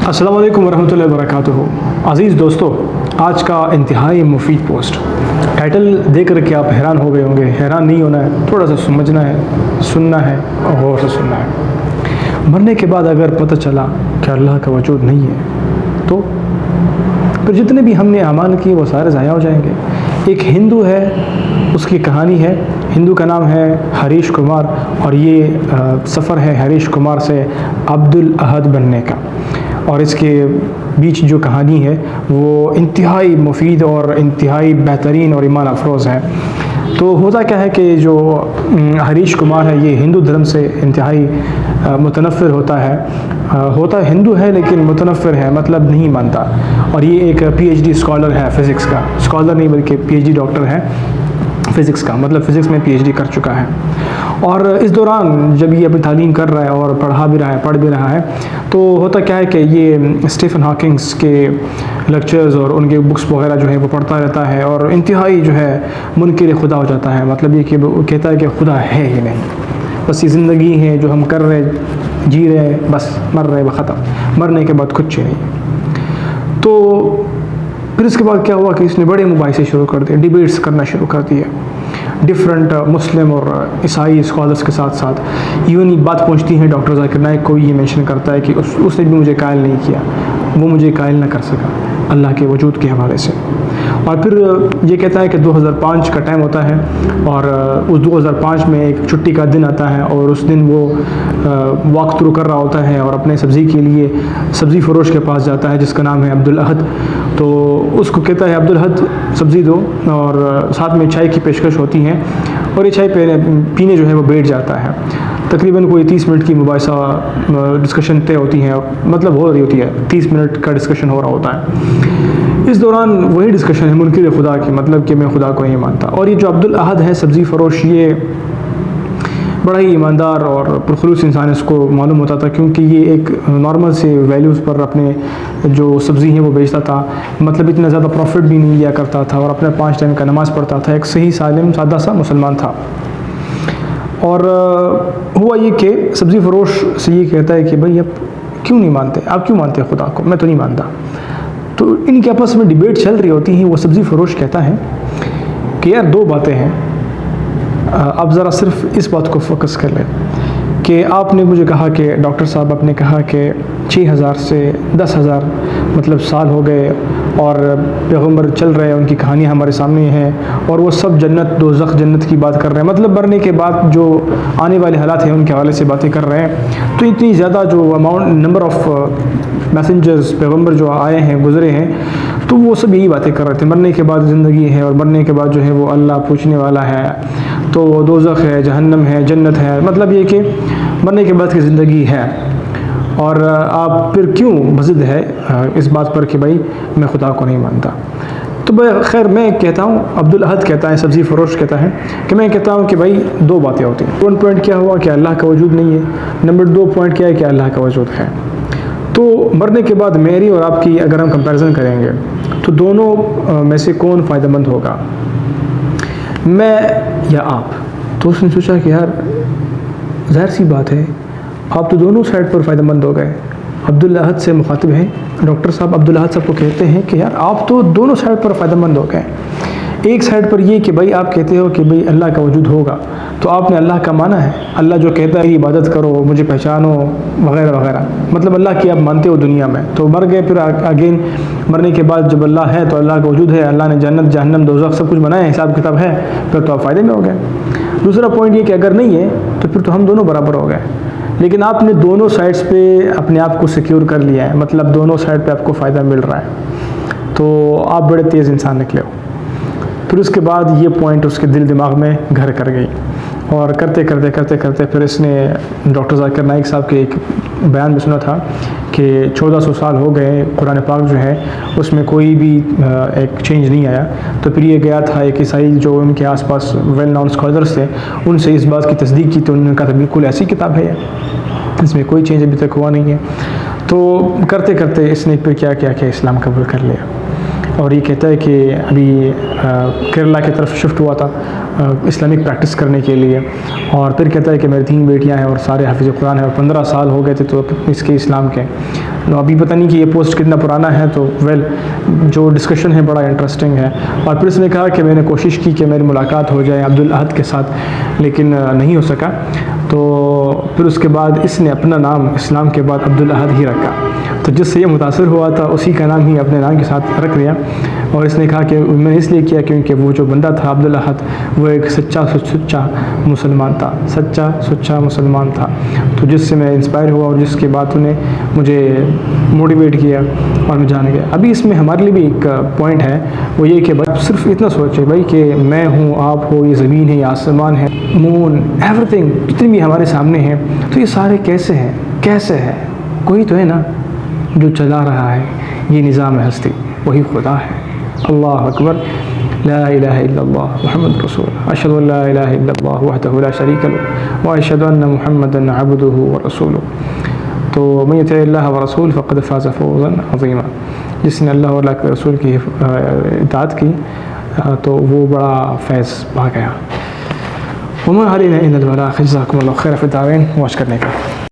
السلام علیکم ورحمۃ اللہ وبرکاتہ۔ عزیز دوستو، آج کا انتہائی مفید پوسٹ ٹائٹل دیکھ کر کے آپ حیران ہو گئے ہوں گے۔ حیران نہیں ہونا ہے، تھوڑا سا سمجھنا ہے، سننا ہے اور غور سے سننا ہے۔ مرنے کے بعد اگر پتہ چلا کہ اللہ کا وجود نہیں ہے تو پھر جتنے بھی ہم نے اعمال کیے وہ سارے ضائع ہو جائیں گے۔ ایک ہندو ہے، اس کی کہانی ہے۔ ہندو کا نام ہے ہریش کمار، اور یہ سفر ہے ہریش کمار سے عبدالاحد بننے کا، اور اس کے بیچ جو کہانی ہے وہ انتہائی مفید اور انتہائی بہترین اور ایمان افروز ہے۔ تو ہوتا کیا ہے کہ جو ہریش کمار ہے یہ ہندو دھرم سے انتہائی متنفر ہوتا ہے۔ ہوتا ہندو ہے لیکن متنفر ہے، مطلب نہیں مانتا، اور یہ ایک پی ایچ ڈی اسکالر ہے فزکس کا، اسکالر نہیں بلکہ پی ایچ ڈی ڈاکٹر ہے فزکس کا، مطلب فزکس میں پی ایچ ڈی کر چکا ہے۔ اور اس دوران جب یہ اپنی تعلیم کر رہا ہے اور پڑھ بھی رہا ہے تو ہوتا کیا ہے کہ یہ اسٹیفن ہاکنگس کے لیکچرز اور ان کے بکس وغیرہ جو ہے وہ پڑھتا رہتا ہے، اور انتہائی جو ہے منکر خدا ہو جاتا ہے۔ مطلب یہ کہ وہ کہتا ہے کہ خدا ہے ہی نہیں، بس یہ زندگی ہے جو ہم کر رہے، جی رہے، بس مر رہے، ختم، مرنے کے بعد کچھ نہیں۔ تو پھر اس کے بعد کیا ہوا کہ اس نے بڑے مباحثے شروع کر دیے، ڈیبیٹس کرنا شروع کر دیے ڈفرینٹ مسلم اور عیسائی اسکالرس کے ساتھ ساتھ۔ ایون یہ بات پہنچتی ہے ڈاکٹر ذاکر نائک کو، یہ مینشن کرتا ہے کہ اس نے بھی مجھے قائل نہیں کیا، وہ مجھے قائل نہ کر سکا اللہ کے وجود کے حوالے سے۔ اور پھر یہ کہتا ہے کہ 2005 کا ٹائم ہوتا ہے، اور اس 2005 میں ایک چھٹی کا دن آتا ہے، اور اس دن وہ واک تھرو کر رہا ہوتا ہے اور اپنے سبزی کے لیے سبزی فروش کے پاس جاتا ہے جس کا نام ہے عبدالاحد۔ تو اس کو کہتا ہے عبدالاحد سبزی دو، اور ساتھ میں چائے کی پیشکش ہوتی ہے، اور یہ چائے پینے جو ہے وہ بیٹھ جاتا ہے۔ تقریباً کوئی 30 منٹ کی مباحثہ ڈسکشن طے ہوتی ہے، مطلب ہو رہی ہوتی ہے، 30 منٹ کا ڈسکشن ہو رہا ہوتا ہے۔ اس دوران وہی ڈسکشن ہے منکر خدا کی، مطلب کہ میں خدا کو نہیں مانتا۔ اور یہ جو عبدالاحد ہے سبزی فروش، یہ بڑا ہی ایماندار اور پرخلوص انسان، اس کو معلوم ہوتا تھا کیونکہ یہ ایک نارمل سے ویلیوز پر اپنے جو سبزی ہیں وہ بیچتا تھا، مطلب اتنا زیادہ پروفٹ بھی نہیں لیا کرتا تھا، اور اپنے 5 ٹائم کا نماز پڑھتا تھا، ایک صحیح سالم سادہ سا مسلمان تھا۔ اور ہوا یہ کہ سبزی فروش سے یہ کہتا ہے کہ بھائی اب کیوں نہیں مانتے، آپ کیوں مانتے خدا کو؟ میں تو نہیں مانتا۔ تو ان کے آپس میں ڈیبیٹ چل رہی ہوتی ہیں۔ وہ سبزی فروش کہتا ہے کہ یار 2 باتیں ہیں، اب ذرا صرف اس بات کو فوکس کر لیں کہ آپ نے مجھے کہا کہ ڈاکٹر صاحب آپ نے کہا کہ 6000 سے 10,000 مطلب سال ہو گئے، اور پیغمبر چل رہے ہیں، ان کی کہانیاں ہمارے سامنے ہیں، اور وہ سب جنت دوزخ جنت کی بات کر رہے ہیں، مطلب مرنے کے بعد جو آنے والے حالات ہیں ان کے حوالے سے باتیں کر رہے ہیں۔ تو اتنی زیادہ جو نمبر آف میسنجرز پیغمبر جو آئے ہیں گزرے ہیں، تو وہ سب یہی باتیں کر رہے تھے، مرنے کے بعد زندگی ہے، اور مرنے کے بعد جو ہے وہ اللہ پوچھنے والا ہے، تو دوزخ ہے، جہنم ہے، جنت ہے، مطلب یہ کہ مرنے کے بعد کی زندگی ہے۔ اور آپ پھر کیوں بضد ہے اس بات پر کہ بھائی میں خدا کو نہیں مانتا؟ تو خیر میں کہتا ہوں، عبدالاحد کہتا ہے، سبزی فروش کہتا ہے کہ میں کہتا ہوں کہ بھائی 2 باتیں ہوتی ہیں۔ 1 پوائنٹ کیا ہوا کہ اللہ کا وجود نہیں ہے، نمبر 2 پوائنٹ کیا ہے کہ اللہ کا وجود ہے۔ تو مرنے کے بعد میری اور آپ کی اگر ہم کمپیریزن کریں گے تو دونوں میں سے کون فائدہ مند ہوگا، میں یا آپ؟ تو اس نے سوچا کہ یار ظاہر سی بات ہے، آپ تو دونوں سائڈ پر فائدہ مند ہو گئے۔ عبدالاحد سے مخاطب ہیں ڈاکٹر صاحب، عبدالاحد صاحب کو کہتے ہیں کہ یار آپ تو دونوں سائڈ پر فائدہ مند ہو گئے۔ ایک سائڈ پر یہ کہ بھائی آپ کہتے ہو کہ بھئی اللہ کا وجود ہوگا، تو آپ نے اللہ کا مانا ہے، اللہ جو کہتا ہے عبادت کرو، مجھے پہچانو وغیرہ وغیرہ، مطلب اللہ کی آپ مانتے ہو دنیا میں، تو مر گئے، پھر اگین مرنے کے بعد جب اللہ ہے تو اللہ کا وجود ہے، اللہ نے جنت جہنم دوزخ سب کچھ بنایا ہے، حساب کتاب ہے، پھر تو آپ فائدے میں ہو گئے۔ دوسرا پوائنٹ یہ کہ اگر نہیں ہے تو پھر تو ہم دونوں برابر ہو گئے، لیکن آپ نے دونوں سائڈز پہ اپنے آپ کو سیکیور کر لیا ہے، مطلب دونوں سائڈ پہ آپ کو فائدہ مل رہا ہے، تو آپ بڑے تیز انسان نکلے ہو۔ پھر اس کے بعد یہ پوائنٹ اس کے دل دماغ میں گھر کر گئی، اور کرتے کرتے پھر اس نے ڈاکٹر ذاکر نائک صاحب کے ایک بیان میں سنا تھا کہ 1400 سال ہو گئے قرآن پاک جو ہے اس میں کوئی بھی ایک چینج نہیں آیا۔ تو پھر یہ گیا تھا ایک عیسائی جو ان کے آس پاس ویل نون اسکالرس تھے، ان سے اس بات کی تصدیق کی، تو انہوں نے کہا تھا بالکل ایسی کتاب ہے، اس میں کوئی چینج ابھی تک ہوا نہیں ہے۔ تو کرتے اس نے پھر کیا کہ اسلام قبول کر لیا، اور یہ کہتا ہے کہ ابھی کیرلا کی طرف شفٹ ہوا تھا، اسلامک پریکٹس کرنے کے لیے، اور پھر کہتا ہے کہ میری 3 بیٹیاں ہیں اور سارے حافظ قرآن ہیں، اور 15 سال ہو گئے تھے تو اس کے اسلام کے. ابھی پتہ نہیں کہ یہ پوسٹ کتنا پرانا ہے، تو جو ڈسکشن ہے بڑا انٹرسٹنگ ہے. اور پھر اس نے کہا کہ میں نے کوشش کی کہ میری ملاقات ہو جائے عبدالاحد کے ساتھ، لیکن نہیں ہو سکا. تو پھر اس کے بعد اس نے اپنا نام اسلام کے بعد عبدالاحد ہی رکھا. تو جس سے یہ متاثر ہوا تھا اسی کا نام ہی اپنے نام کے ساتھ رکھ دیا. اور اس نے کہا کہ میں نے اس لیے کیا کیونکہ وہ جو بندہ تھا عبدالاحد وہ ایک سچا مسلمان تھا، سچا مسلمان تھا. تو جس سے میں انسپائر ہوا اور جس کے بعد انہیں مجھے موٹیویٹ کیا اور میں جانے گیا. ابھی اس میں ہمارے لیے بھی ایک پوائنٹ ہے، وہ یہ کہ صرف اتنا سوچے بھائی کہ میں ہوں، آپ ہو، یہ زمین ہے، یہ آسمان ہے، مون، ایوری تھنگ جتنی بھی ہمارے سامنے ہیں، تو یہ سارے کیسے ہیں؟ کیسے ہے؟ کوئی تو ہے نا جو چلا رہا ہے یہ نظام ہستی، وہی خدا ہے. اللہ اکبر، لا الہ الا اللہ محمد رسول اللہ، اشہد ان لا الہ الا اللہ وحدہ لا شریک لہ واشہد ان محمدا عبدہ ورسولہ. تو من یطع اللہ ورسولہ فقد فاز فوزا عظیما. جس نے اللہ اور اللہ کے رسول کی اطاعت کی تو وہ بڑا فیض پا گیا. وما علینا الا البلاغ. جزاکم اللہ خیر فی الدارین. واچ کرنے کا